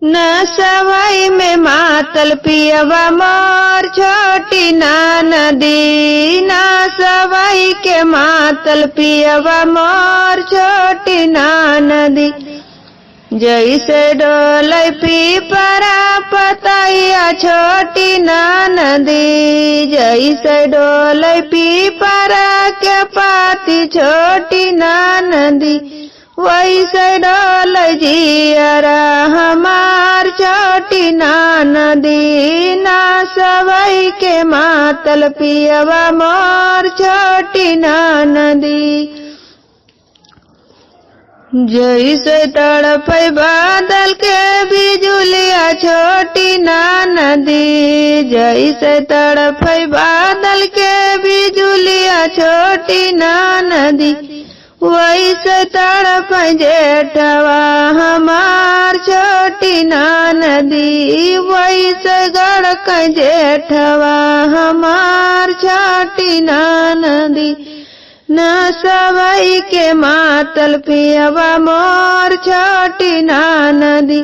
न सवाई में मातल पियवा मोर छोटी ना नदी, न सवाई के मातल पियवा मोर छोटी ना नदी। जैसे डोलै पीपरा पतैया छोटी ना नदी, जैसे डोलै पीपरा के पाती छोटी ना नदी, वैसे डोलै जियरा हमार छोटी ना नदी। ना सवई के मातल पियवा मोर छोटी ना नदी। जैसे तड़पै बादल के बिजुलिया छोटी ना नदी, जैसे तड़पै बादल के बिजुलिया छोटी ना नदी, वैसे तड़पै जेठवा हमार छोटी ना नदी, वैसे गड़कै जेठवा हमार छोटी ना नदी। न सवई के मातल पियवा मोर छोटी ना नदी,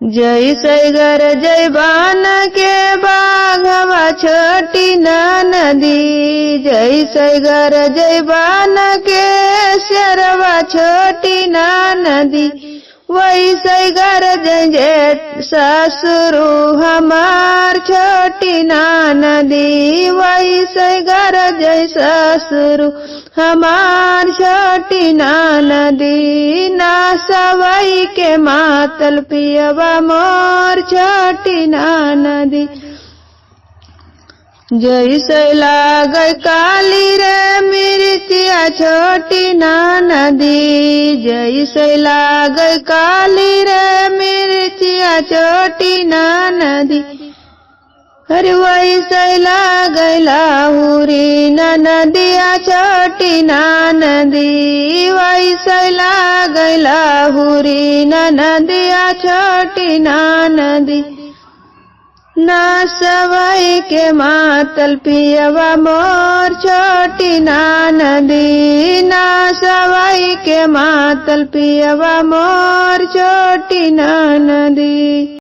जैसे गरजै बान के बाघवा छोटी ना नदी, जैसे गरजै बान के शेरवा छोटी ना नदी, वैसे गरजै जेठ ससुरु हमार छोटी ना नदी, वैसे गरजै ससुरु हमार छोटी ना नदी। ना सवई के मातल पियवा मोर छोटी ना नदी, जैसे लागै काली रे मिर्चिया छोटी ना नदी, जैसे लागै काली रे मिर्चिया छोटी ना नदी, अरे वैसे लागै लाहुरी ना नदिया छोटी ना नदी, वैसे लागै लाहुरी ना नदिया छोटी ना नदी। ना सवई के मातल पियवा मोर छोटी ना नदी, ना सवई के मातल पियवा मोर छोटी ना नदी।